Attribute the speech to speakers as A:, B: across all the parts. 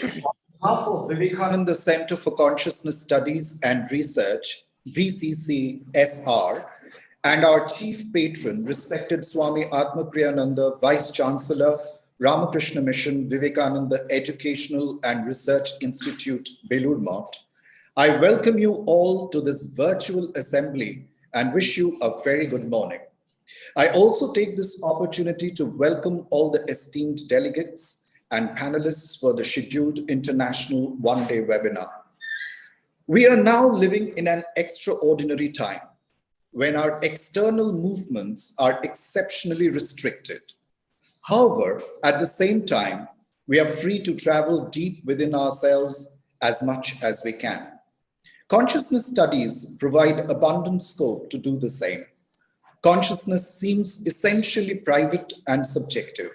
A: behalf of Vivekananda Center for Consciousness Studies and Research, VCCSR, and our chief patron, respected Swami Atmapriyananda, Vice Chancellor, Ramakrishna Mission, Vivekananda Educational and Research Institute, Belur, I welcome you all to this virtual assembly and wish you a very good morning. I also take this opportunity to welcome all the esteemed delegates and panelists for the scheduled international one-day webinar. We are now living in an extraordinary time when our external movements are exceptionally restricted. However, at the same time, we are free to travel deep within ourselves as much as we can. Consciousness studies provide abundant scope to do the same. Consciousness seems essentially private and subjective.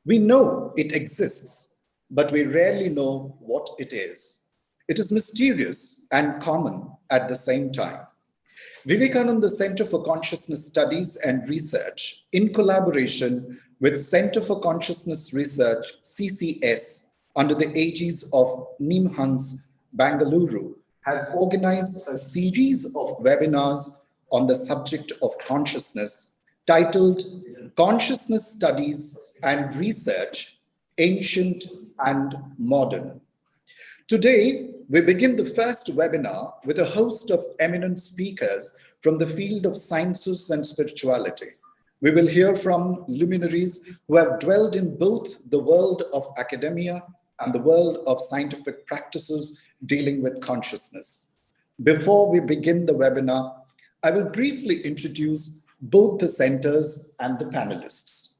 A: We know it exists, but we rarely know what it is. It is mysterious and common at the same time. Vivekananda Center for Consciousness Studies and Research, in collaboration with Center for Consciousness Research, CCS, under the aegis of NIMHANS, Bengaluru, has organized a series of webinars on the subject of consciousness titled Consciousness Studies and Research, Ancient and Modern. Today, we begin the first webinar with a host of eminent speakers from the field of sciences and spirituality. We will hear from luminaries who have dwelled in both the world of academia and the world of scientific practices dealing with consciousness. Before we begin the webinar, I will briefly introduce both the centers and the panelists.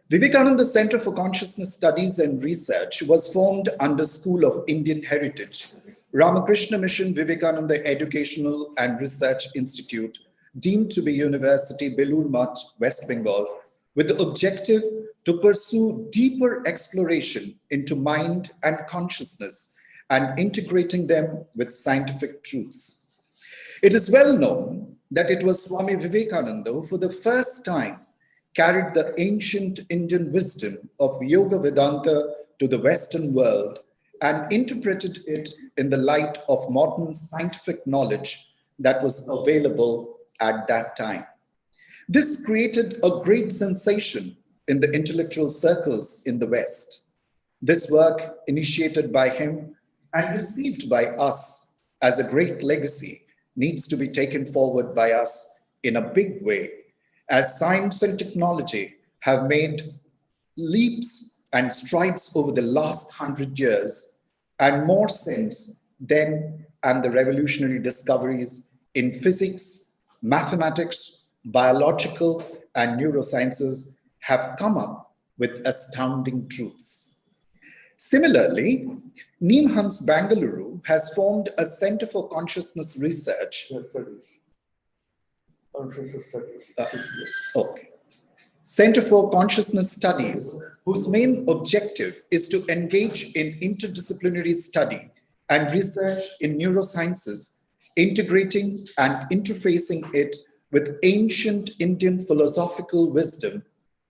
A: Vivekananda Center for Consciousness Studies and Research was formed under School of Indian Heritage, Ramakrishna Mission Vivekananda Educational and Research Institute, deemed to be University, Belur, West Bengal, with the objective to pursue deeper exploration into mind and consciousness and integrating them with scientific truths. It is well known that it was Swami Vivekananda who for the first time carried the ancient Indian wisdom of Yoga Vedanta to the Western world and interpreted it in the light of modern scientific knowledge that was available at that time. This created a great sensation in the intellectual circles in the West. This work, initiated by him and received by us as a great legacy, needs to be taken forward by us in a big way, as science and technology have made leaps and strides over the last 100 years, and more since then, and the revolutionary discoveries in physics, mathematics, biological, and neurosciences have come up with astounding truths. Similarly, NIMHANS Bengaluru has formed a Center for Consciousness Research.
B: Consciousness Studies.
A: Okay. Center for Consciousness Studies, whose main objective is to engage in interdisciplinary study and research in neurosciences, integrating and interfacing it with ancient Indian philosophical wisdom,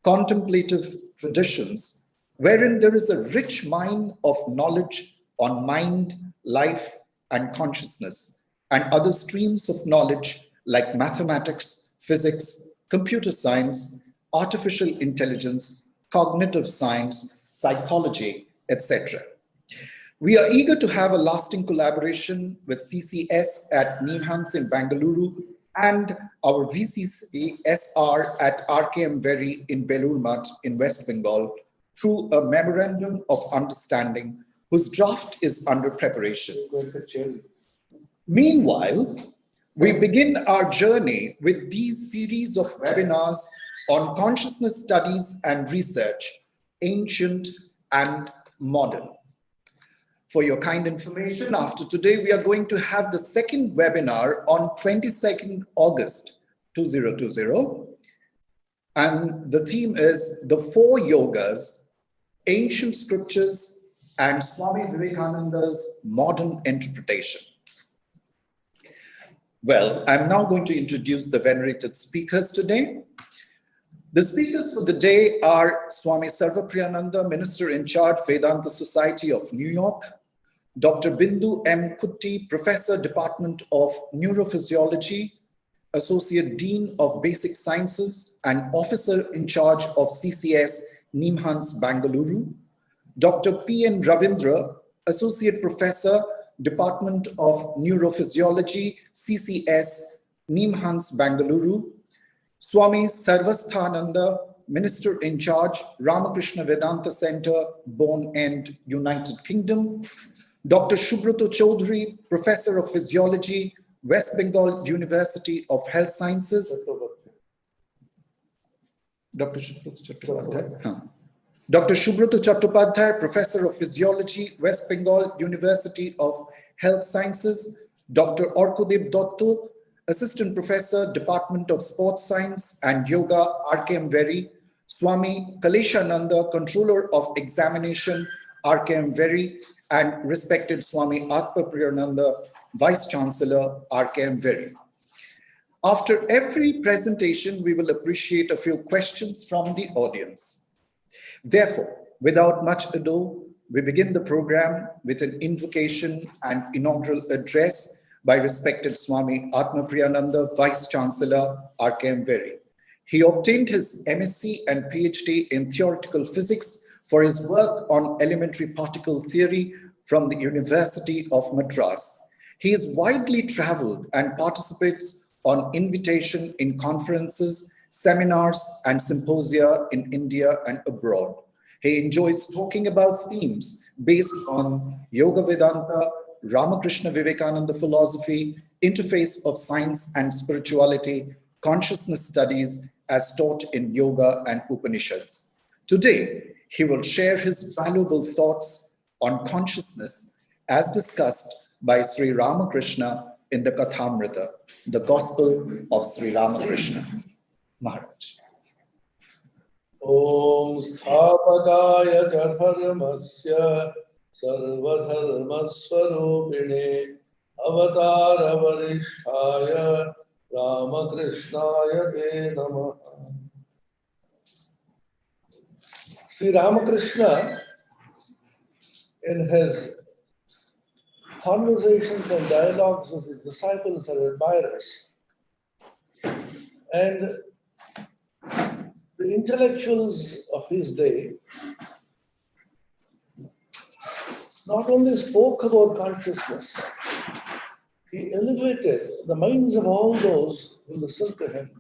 A: contemplative traditions, wherein there is a rich mine of knowledge on mind, life, and consciousness, and other streams of knowledge like mathematics, physics, computer science, artificial intelligence, cognitive science, psychology, etc. We are eager to have a lasting collaboration with CCS at NIMHANS in Bengaluru and our VCCSR at RKMVERI in Belur in West Bengal through a memorandum of understanding whose draft is under preparation. Meanwhile, we begin our journey with these series of webinars on consciousness studies and research, ancient and modern. For your kind information, after today, we are going to have the second webinar on 22nd August 2020. And the theme is the four yogas, ancient scriptures, and Swami Vivekananda's modern interpretation. Well, I'm now going to introduce the venerated speakers today. The speakers for the day are Swami Sarvapriyananda, Minister in Charge, Vedanta Society of New York, Dr. Bindu M. Kutti, Professor, Department of Neurophysiology, Associate Dean of Basic Sciences and Officer in Charge of CCS NIMHANS, Bengaluru, Dr. P. N. Ravindra, Associate Professor, Department of Neurophysiology, CCS NIMHANS, Bengaluru, Swami Sarvasthananda, Minister in Charge, Ramakrishna Vedanta Center, Bonn End, United Kingdom, Dr. Subroto Chaudhary, Professor of Physiology, West Bengal University of Health Sciences. Dr. Subroto Chattopadhyay, Professor of Physiology, West Bengal University of Health Sciences. Dr. Orkudip Dotto, Assistant Professor, Department of Sports Science and Yoga, RKMVERI. Swami Kaleshananda, Controller of Examination, RKMVERI, and respected Swami Atmapriyananda, Vice Chancellor, RKMVERI. After every presentation, we will appreciate a few questions from the audience. Therefore, without much ado, we begin the program with an invocation and inaugural address by respected Swami Atmapriyananda, Vice Chancellor, RKMVERI. He obtained his MSc and PhD in theoretical physics for his work on elementary particle theory from the University of Madras. He is widely traveled and participates on invitation in conferences, seminars, and symposia in India and abroad. He enjoys talking about themes based on Yoga Vedanta, Ramakrishna Vivekananda philosophy, interface of science and spirituality, consciousness studies as taught in Yoga and Upanishads. Today, he will share his valuable thoughts on consciousness as discussed by Sri Ramakrishna in the Kathmrita, the Gospel of Sri Ramakrishna. Maharaj.
B: Om Sthapakaya Dharmasya Sarvadharmaswarupine Avatara Varishtaya Ramakrishnaya Te Namaha. Sri Ramakrishna, in his conversations and dialogues with his disciples and admirers, and the intellectuals of his day not only spoke about consciousness, he elevated the minds of all those who listened to him,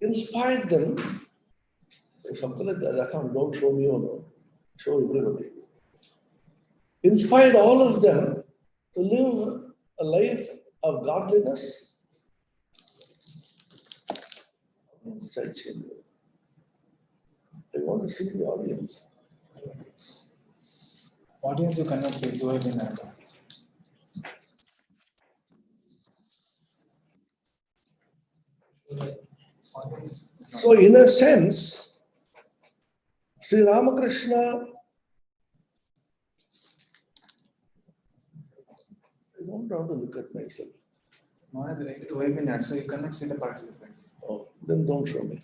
B: inspired them. Something like that, don't show me, no, show everybody. Inspired all of them to live a life of godliness. They want to see the audience.
C: Audience you cannot see, so in answer.
B: So in a sense, Sri Ramakrishna, I don't know how to look at myself.
C: No, it is a webinar, so you cannot see the participants.
B: Oh, then don't show me.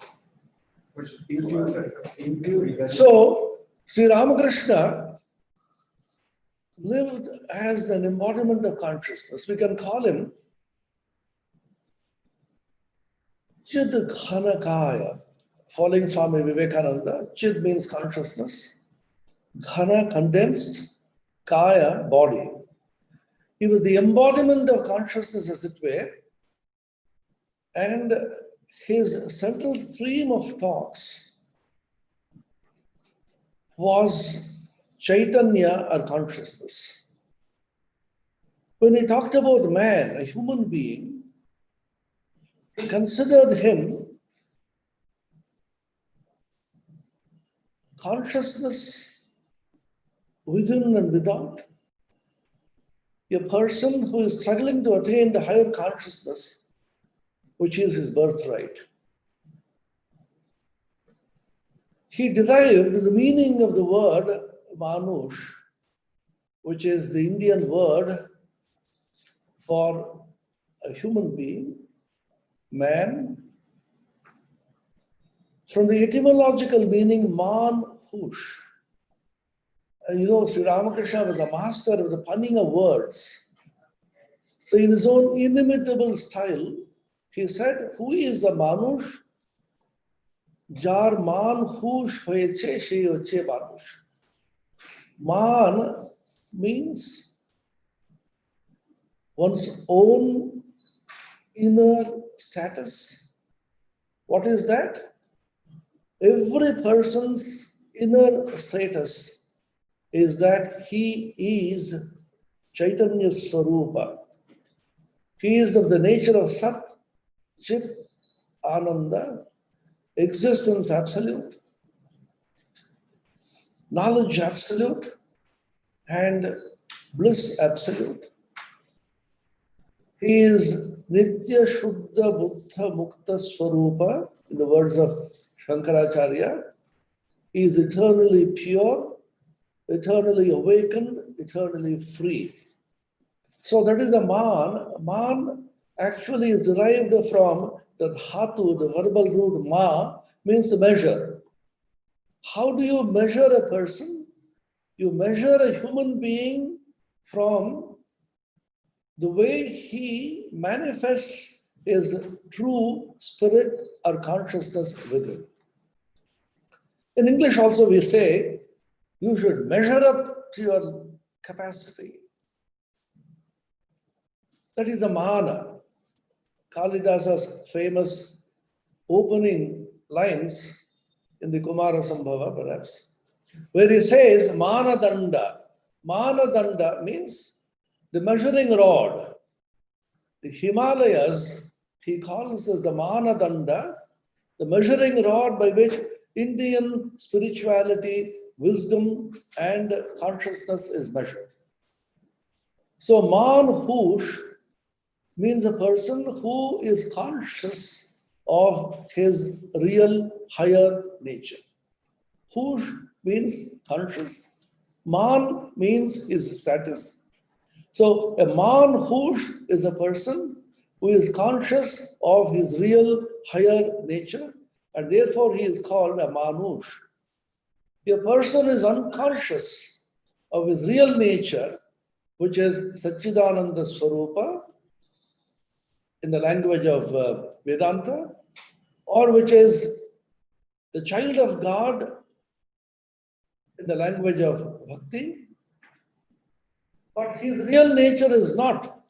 C: YouTube.
B: So, Sri Ramakrishna lived as an embodiment of consciousness. We can call him Chid Ghanakaya, following Swami Vivekananda. Chid means consciousness, Ghana, condensed, Kaya, body. He was the embodiment of consciousness, as it were, and his central theme of talks was Chaitanya, or consciousness. When he talked about man, a human being, he considered him consciousness within and without, a person who is struggling to attain the higher consciousness, which is his birthright. He derived the meaning of the word Manush, which is the Indian word for a human being, man, from the etymological meaning man hush. And you know, Sri Ramakrishna was a master of the punning of words. So in his own inimitable style, he said, who is a manush? Jar man hush hoyeche she hoche manush. Man means one's own inner status. What is that? Every person's inner status is that he is Chaitanya Swarupa. He is of the nature of Sat, Chit, Ananda, existence absolute, knowledge absolute, and bliss absolute. He is Nitya Shuddha Buddha Mukta Swarupa, in the words of Shankaracharya. He is eternally pure, eternally awakened, eternally free. So that is a man. Man actually is derived from the dhatu, the verbal root ma, means to measure. How do you measure a person? You measure a human being from the way he manifests his true spirit or consciousness within. In English also we say, you should measure up to your capacity. That is the mana. Kalidasa's famous opening lines in the Kumara Sambhava, perhaps, where he says, Mana Danda. Mana Danda means the measuring rod. The Himalayas, he calls as the Mana Danda, the measuring rod by which Indian spirituality, wisdom, and consciousness is measured. So, Man Hush means a person who is conscious of his real higher nature. Hush means conscious. Man means his status. So a man hush is a person who is conscious of his real higher nature, and therefore he is called a manush. A person is unconscious of his real nature, which is Satchidananda Swarupa, in the language of Vedanta, or which is the child of God in the language of Bhakti. But his real nature is not.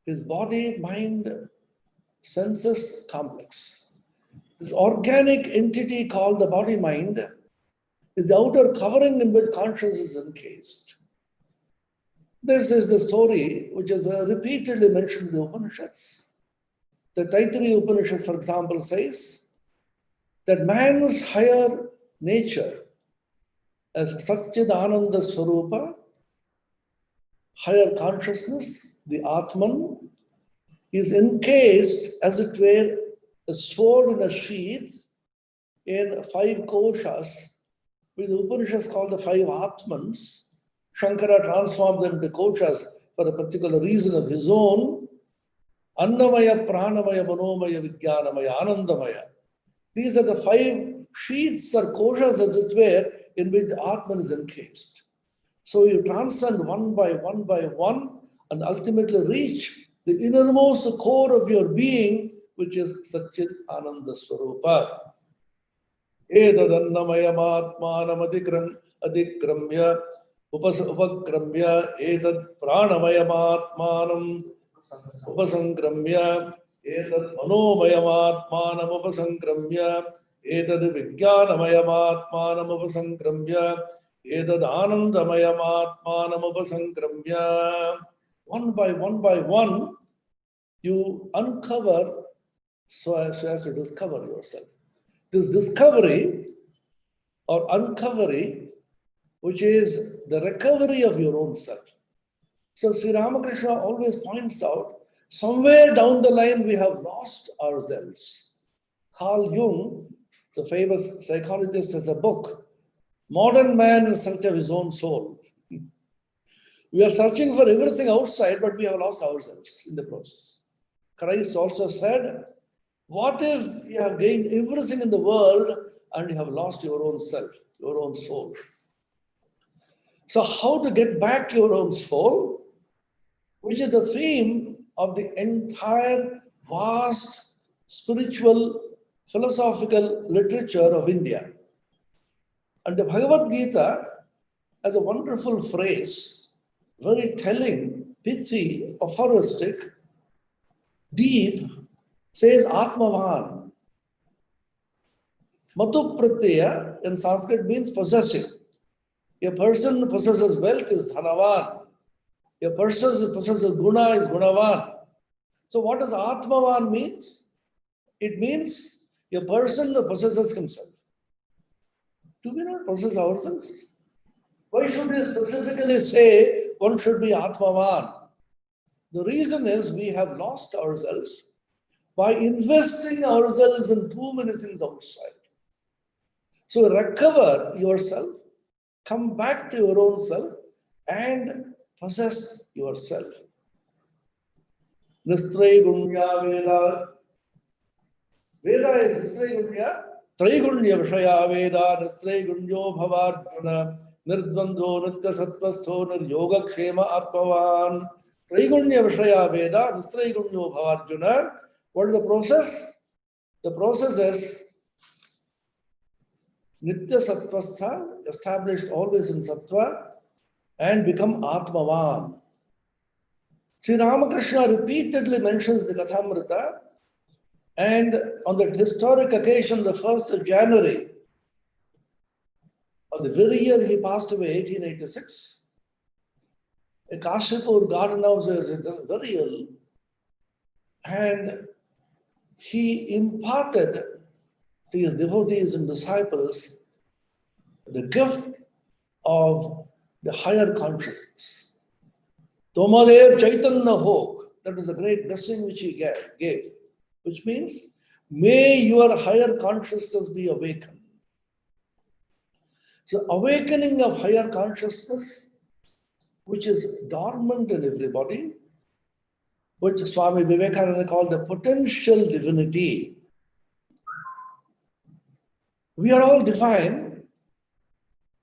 B: His body, mind, senses complex. This organic entity called the body-mind is the outer covering in which consciousness is encased. This is the story which is repeatedly mentioned in the Upanishads. The Taittiriya Upanishad, for example, says that man's higher nature as Satchidananda Swarupa, higher consciousness, the Atman, is encased, as it were, a sword in a sheath in 5 koshas, which the Upanishads call the 5 Atmans. Shankara transformed them into koshas for a particular reason of his own. Annamaya, Pranamaya, Manomaya, Vijnanamaya, Anandamaya. These are the 5 sheaths or koshas, as it were, in which the Atman is encased. So you transcend one by one and ultimately reach the innermost core of your being, which is Satchit Ananda Swarupa. Edadannamaya matmanam adikramya upakramya edad pranamaya matmanam upasangramya edad manomaya matmanam upasangramya edad vijnanamaya matmanam upasangramya edad anandamaya matmanam upasangramya. One by one, you uncover so as to discover yourself. This discovery or uncovery, which is the recovery of your own self. So Sri Ramakrishna always points out, somewhere down the line we have lost ourselves. Carl Jung, the famous psychologist, has a book, Modern Man in Search of His Own Soul. We are searching for everything outside, but we have lost ourselves in the process. Christ also said, what if you have gained everything in the world and you have lost your own self, your own soul? So how to get back your own soul, which is the theme of the entire vast spiritual, philosophical literature of India. And the Bhagavad Gita has a wonderful phrase, very telling, pithy, aphoristic, deep, says Atmavan. Matu pratyaya in Sanskrit means possessive. A person who possesses wealth is dhanavan. A person who possesses guna is gunavan. So what does Atmavan means? It means a person who possesses himself. Do we not possess ourselves? Why should we specifically say one should be Atmavan? The reason is we have lost ourselves by investing ourselves in too many things outside. So recover yourself, come back to your own self and possess yourself. Nistraygunya Veda. Veda is Nistraygunya. Traigunya Vishaya Veda, Nistraygunyo Bhavarjuna, Nirdvandho Nitya Sattvastho Niryoga Kshema Atmavan. Traigunya Vishaya Veda, Nistraygunyo Bhavarjuna. What is the process? The process is Nitya Sattvastha, established always in Sattva, and become Atmavan. Sri Ramakrishna repeatedly mentions the Kathmrita, and on that historic occasion, the 1st of January, of the very year he passed away, 1886, a Kashipur garden house is very ill, and he imparted to his devotees and disciples the gift of the higher consciousness. Tomadev Chaitanya Hok, that is a great blessing which he gave, which means, may your higher consciousness be awakened. So awakening of higher consciousness, which is dormant in everybody, which Swami Vivekananda called the potential divinity. We are all divine,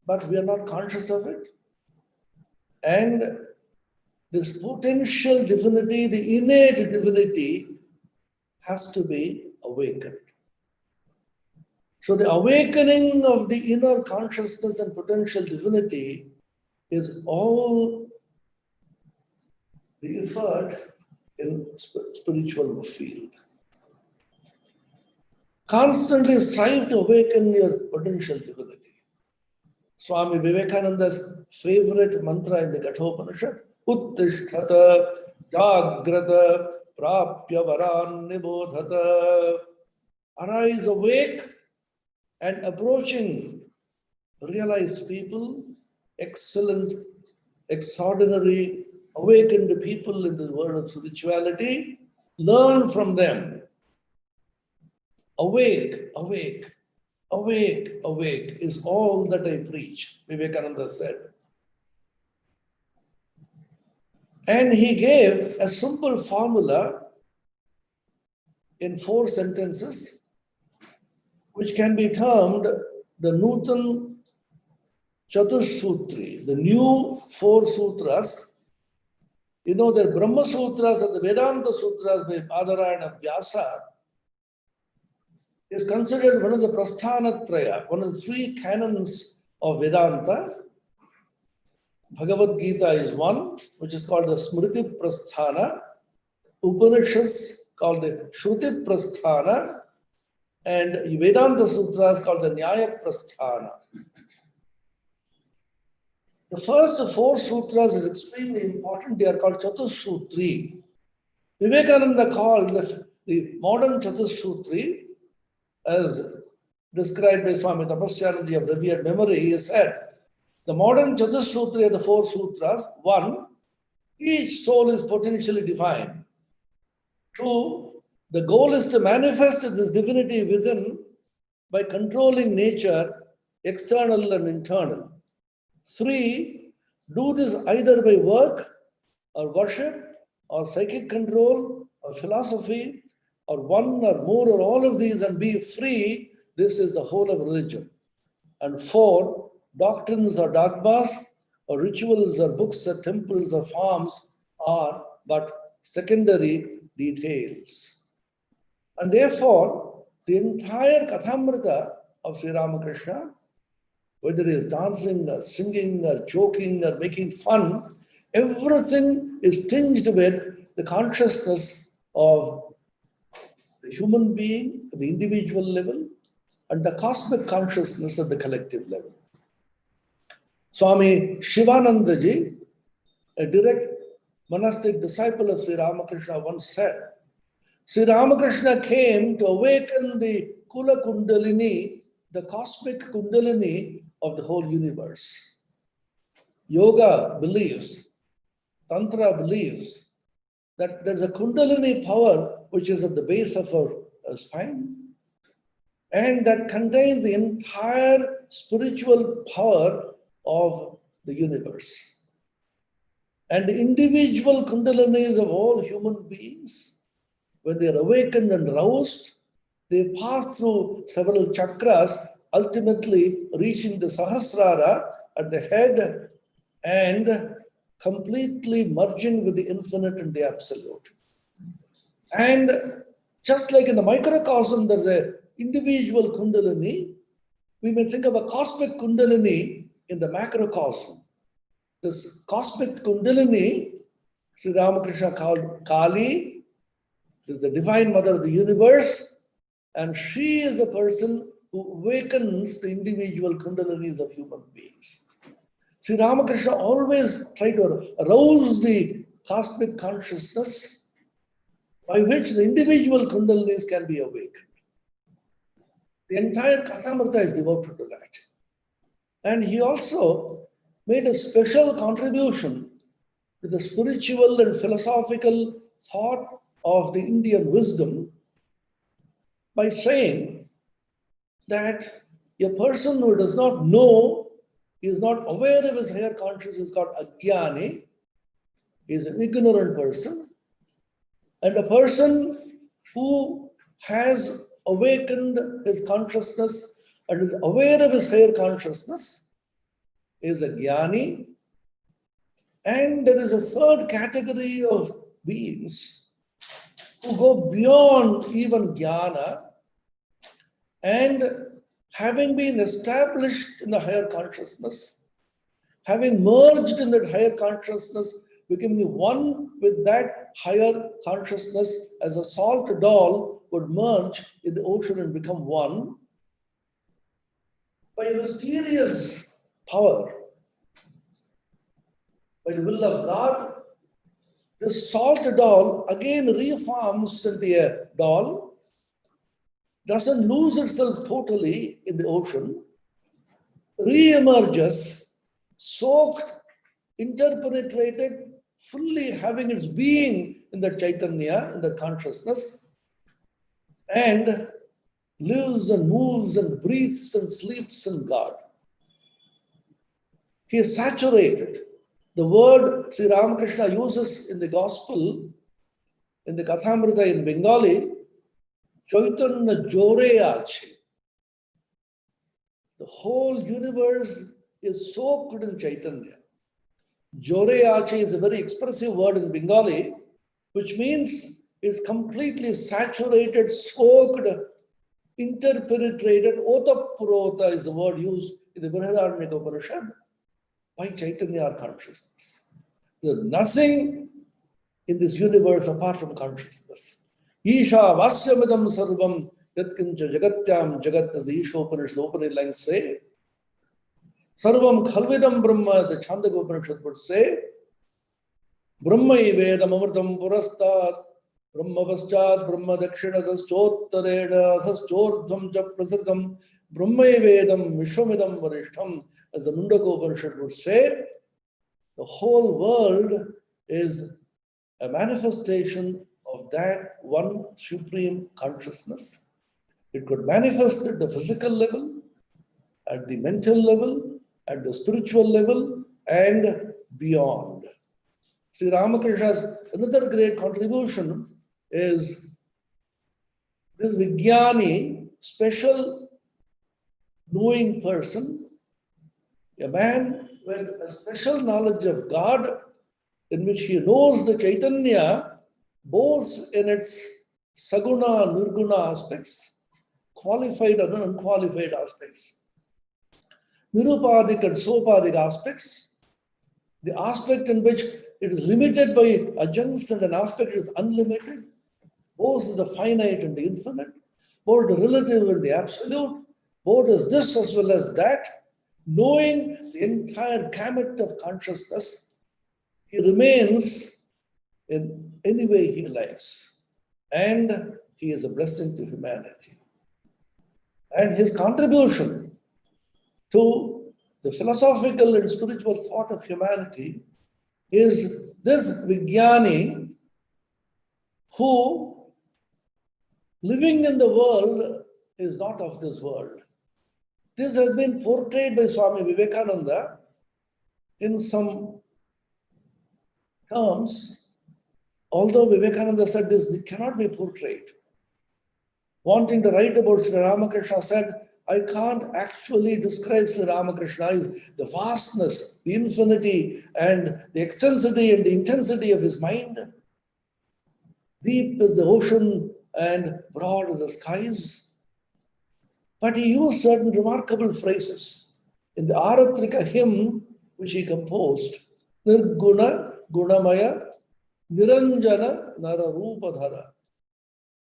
B: but we are not conscious of it. And this potential divinity, the innate divinity, has to be awakened. So the awakening of the inner consciousness and potential divinity is all the effort in spiritual field. Constantly strive to awaken your potential divinity. Swami Vivekananda's favorite mantra in the Kathopanishad, Uttishtata Jagrata Prapya Varan Nibodhata. Arise awake and approaching realized people, excellent, extraordinary, awakened people in the world of spirituality, learn from them. Awake, awake, awake, awake is all that I preach, Vivekananda said. And he gave a simple formula in 4 sentences, which can be termed the Nutan Chatursutri, the new 4 sutras. You know, the Brahma Sutras and the Vedanta Sutras by Badarayana Vyasa is considered one of the Prasthanatraya, one of the 3 canons of Vedanta. Bhagavad Gita is one, which is called the Smriti Prasthana. Upanishads called the Shruti Prasthana. And Vedanta Sutras called the Nyaya Prasthana. The first 4 sutras are extremely important. They are called Chatursutri. Vivekananda called the modern Chatursutri, as described by Swami Atmapriyananda of revered memory. He said, the modern Chatursutri are the 4 sutras. 1, each soul is potentially divine. 2, the goal is to manifest this divinity within by controlling nature, external and internal. 3, do this either by work or worship or psychic control or philosophy, or one or more or all of these and be free, this is the whole of religion. And 4, doctrines or dogmas, or rituals or books or temples or forms are but secondary details. And therefore, the entire Kathmrita of Sri Ramakrishna, whether it is dancing or singing or joking or making fun, everything is tinged with the consciousness of the human being at the individual level and the cosmic consciousness at the collective level. Swami Shivanandaji, a direct monastic disciple of Sri Ramakrishna, once said, Sri Ramakrishna came to awaken the Kula Kundalini, the cosmic Kundalini of the whole universe. Yoga believes, Tantra believes that there's a Kundalini power which is at the base of our spine and that contains the entire spiritual power of the universe. And the individual Kundalinis of all human beings, when they are awakened and roused, they pass through several chakras, ultimately reaching the Sahasrara at the head and completely merging with the infinite and the absolute. And just like in the microcosm, there's an individual Kundalini, we may think of a cosmic Kundalini in the macrocosm. This cosmic Kundalini, Sri Ramakrishna called Kali, this is the divine mother of the universe, and she is the person who awakens the individual Kundalinis of human beings. Sri Ramakrishna always tried to arouse the cosmic consciousness by which the individual Kundalinis can be awakened. The entire Kathmrita is devoted to that. And he also made a special contribution to the spiritual and philosophical thought of the Indian wisdom by saying that a person who does not know, is not aware of his higher consciousness, is called Ajnani, is an ignorant person. And a person who has awakened his consciousness and is aware of his higher consciousness is a Jnani. And there is a third category of beings who go beyond even Jnana and having been established in the higher consciousness, having merged in that higher consciousness, becoming one with that higher consciousness as a salt doll would merge in the ocean and become one. By a mysterious power, by the will of God, this salt doll again reforms into a doll, doesn't lose itself totally in the ocean, re-emerges, soaked, interpenetrated, fully having its being in the Chaitanya, in the consciousness, and lives and moves and breathes and sleeps in God. He is saturated. The word Sri Ramakrishna uses in the Gospel, in the Kathmrita in Bengali, Chaitanya Jore Ache. The whole universe is soaked in Chaitanya. Jore Ache is a very expressive word in Bengali, which means it's completely saturated, soaked, interpenetrated. Otapurota is the word used in the Brihadaranyaka Upanishad by Chaitanya consciousness. There's nothing in this universe apart from consciousness. Isha Vasyamidam Sarvam Yatkincha Jagatyam Jagat, as the Isha Upanishad opening lines say. Sarvam Khalvidam Brahma, the Chandaka Upanishad would say. Brahma Vedam Amritam Purastat, Brahma Paschat, Brahma Dakshinadas Chottareda, Chordham Cha Prasritam, Brahma Vedam Vishwamidam Varishtam, as the Mundaka Upanishad would say. The whole world is a manifestation of that one supreme consciousness. It could manifest at the physical level, at the mental level, at the spiritual level, and beyond. Sri Ramakrishna's another great contribution is this Vijnani, special knowing person, a man with a special knowledge of God, in which he knows the Chaitanya both in its Saguna, Nirguna aspects, qualified and unqualified aspects, Nirupadik and Sopadik aspects, the aspect in which it is limited by adjuncts and an aspect is unlimited, both the finite and the infinite, both the relative and the absolute, both as this as well as that, knowing the entire gamut of consciousness, he remains in any way he likes, and he is a blessing to humanity. And his contribution to the philosophical and spiritual thought of humanity is this Vijnani who, living in the world, is not of this world. This has been portrayed by Swami Vivekananda in some terms, although Vivekananda said this cannot be portrayed. Wanting to write about Sri Ramakrishna said, I can't actually describe Sri Ramakrishna as the vastness, the infinity, and the extensity and the intensity of his mind. Deep as the ocean and broad as the skies. But he used certain remarkable phrases. In the Aratrika hymn, which he composed, Nirguna, Gunamaya, Niranjana, Nararupadhara.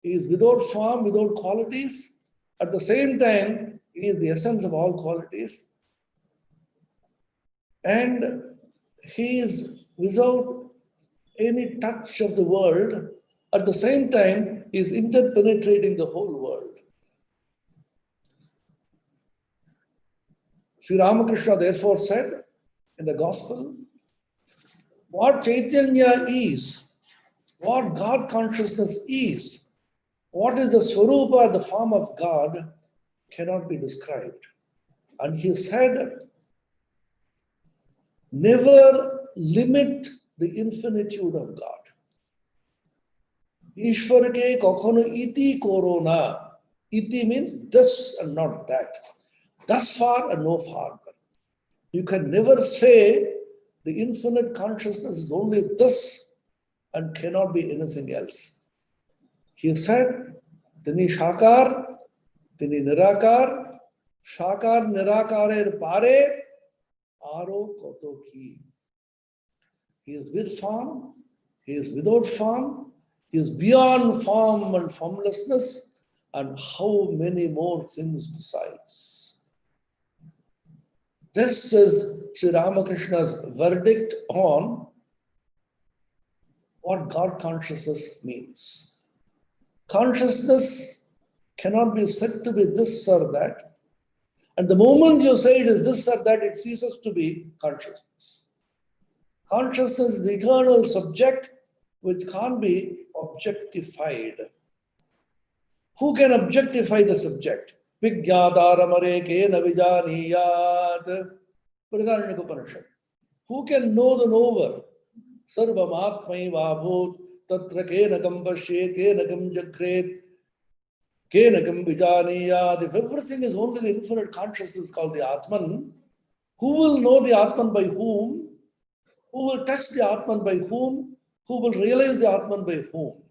B: He is without form, without qualities. At the same time, he is the essence of all qualities. And he is without any touch of the world. At the same time, he is interpenetrating the whole world. Sri Ramakrishna therefore said in the gospel, what Chaitanya is, what God consciousness is, what is the Swarupa, the form of God, cannot be described. And he said, never limit the infinitude of God. Ishwarake kokhono iti korona. Iti means this and not that. Thus far and no farther. You can never say the infinite consciousness is only this and cannot be anything else. He said, Tini Shakar, Tini Nirakar, Shakar Nirakarer Pare, Aro Kotoki. He is with form, he is without form, he is beyond form and formlessness, and how many more things besides. This is Sri Ramakrishna's verdict on what God consciousness means. Consciousness cannot be said to be this or that. And the moment you say it is this or that, it ceases to be consciousness. Consciousness is the eternal subject which can't be objectified. Who can objectify the subject? Vijñātāramare kena vijaniyāt. Brihadaranyaka Upanishad. Who can know the knower? Sarvam atmaiva bhut tatra kenakam pashyet kenakam jakret kenakam vijaniyāt. If everything is only the infinite consciousness called the Atman, who will know the Atman by whom? Who will touch the Atman by whom? Who will realize the Atman by whom?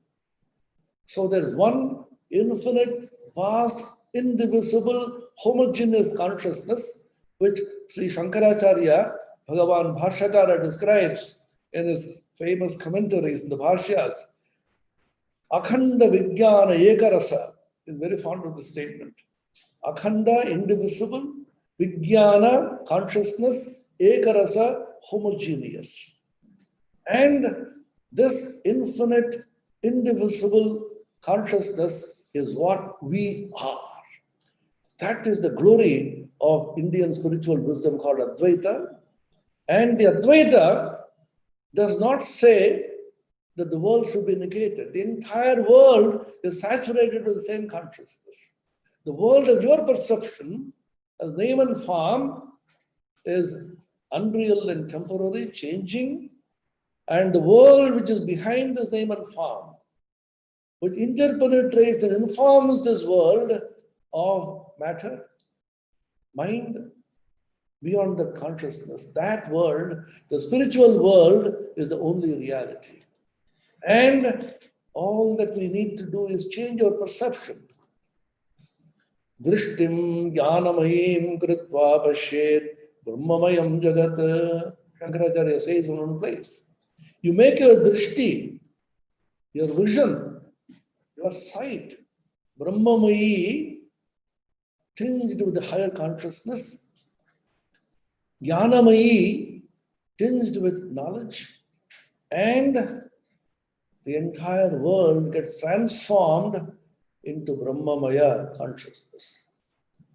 B: So there is one infinite, vast, indivisible, homogeneous consciousness, which Sri Shankaracharya, Bhagavan Bhashyakara, describes in his famous commentaries in the Bhashyas. Akhanda Vijnana Ekarasa is very fond of the statement. Akhanda, indivisible, Vijnana, consciousness, Ekarasa, homogeneous. And this infinite, indivisible consciousness is what we are. That is the glory of Indian spiritual wisdom called Advaita. And the Advaita does not say that the world should be negated. The entire world is saturated with the same consciousness. The world of your perception, as name and form, is unreal and temporary, changing. And the world which is behind this name and form, which interpenetrates and informs this world of matter, mind, beyond the consciousness. That world, the spiritual world, is the only reality. And all that we need to do is change our perception. Drishtim jnanamayim kritva pashyet brahmamayam jagat. Shankaracharya says in one place. You make your drishti, your vision, your sight, brahmamayi, tinged with the higher consciousness, jnanamayi, tinged with knowledge, and the entire world gets transformed into Brahmamaya consciousness.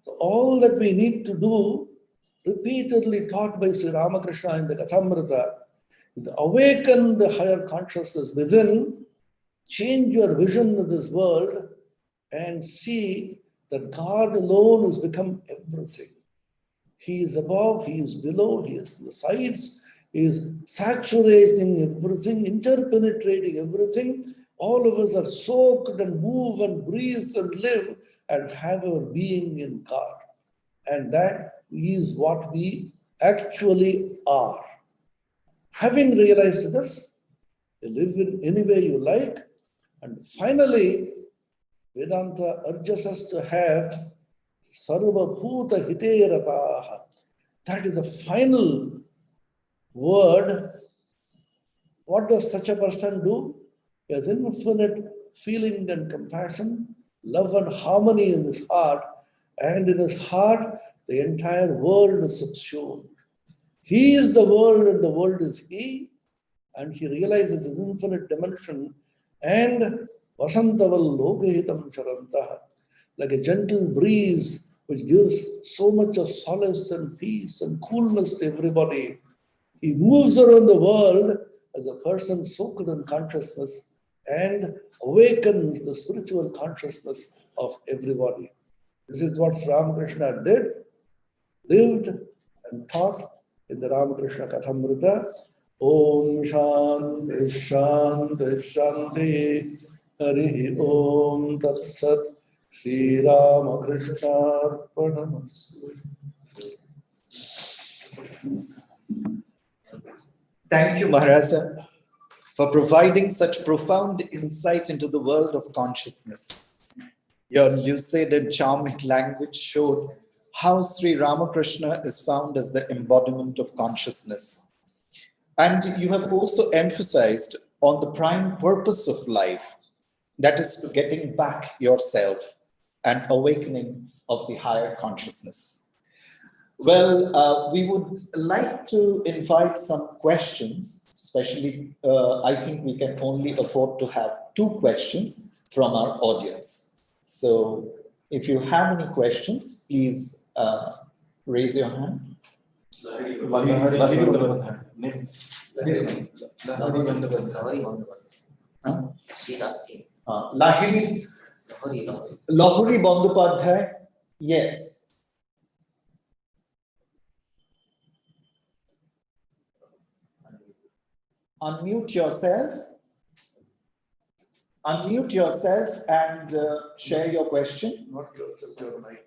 B: So all that we need to do, repeatedly taught by Sri Ramakrishna in the Kathmrita, is to awaken the higher consciousness within, change your vision of this world, and see that God alone has become everything. He is above, He is below, He is on the sides, He is saturating everything, interpenetrating everything. All of us are soaked and move and breathe and live and have our being in God. And that is what we actually are. Having realized this, you live in any way you like. And finally, Vedanta urges us to have Sarva Bhuta Hiterataha. That is the final word. What does such a person do? He has infinite feeling and compassion, love and harmony in his heart, and in his heart, the entire world is subsumed. He is the world and the world is he, and he realizes his infinite dimension, and Vasantaval Lokahitam Charantaha, like a gentle breeze which gives so much of solace and peace and coolness to everybody. He moves around the world as a person soaked in consciousness and awakens the spiritual consciousness of everybody. This is what Ramakrishna did, lived and taught in the Ramakrishna Kathmrita. Om Shanti Shanti Shanti Hari Om Tat Sat Shri Ramakrishna Arpanamastu.
A: Thank you, Maharaja, for providing such profound insight into the world of consciousness. Your lucid and charming language showed how Sri Ramakrishna is found as the embodiment of consciousness. And you have also emphasized on the prime purpose of life, that is to getting back yourself and awakening of the higher consciousness. Well, we would like to invite some questions, especially I think we can only afford to have 2 questions from our audience. So if you have any questions, please raise your hand.
D: She's asking.
A: Lahiri Bandopadhyay, yes. Unmute yourself and share your question.
B: Not yourself, your mind.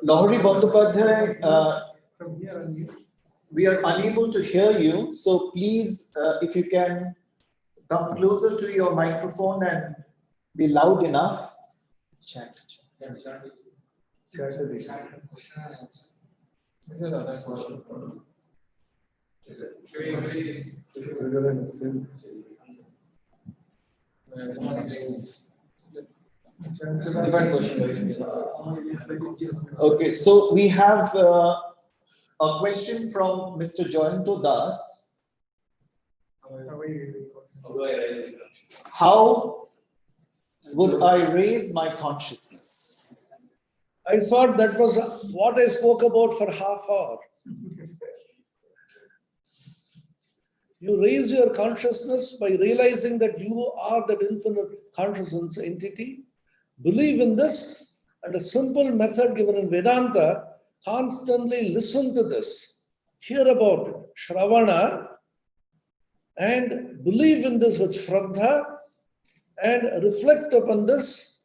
A: Lahori Bandopadhyay, we are unable to hear you, so please, if you can come closer to your microphone and be loud enough. Okay, so we have a question from Mr. Joyanto Das. How would I raise my consciousness?
B: I thought that was what I spoke about for half hour. You raise your consciousness by realizing that you are that infinite consciousness entity. Believe in this And a simple method given in Vedanta, constantly listen to this, hear about it, Shravana, and believe in this with Shraddha, and reflect upon this,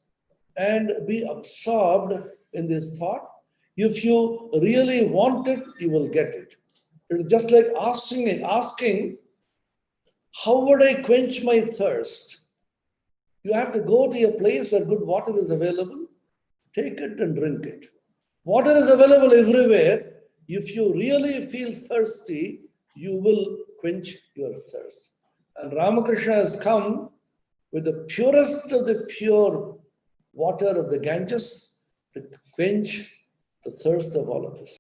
B: and be absorbed in this thought. If you really want it, you will get it. It's just like asking, how would I quench my thirst? You have to go to a place where good water is available, take it and drink it. Water is available everywhere. If you really feel thirsty, you will quench your thirst. And Ramakrishna has come with the purest of the pure water of the Ganges to quench the thirst of all of us.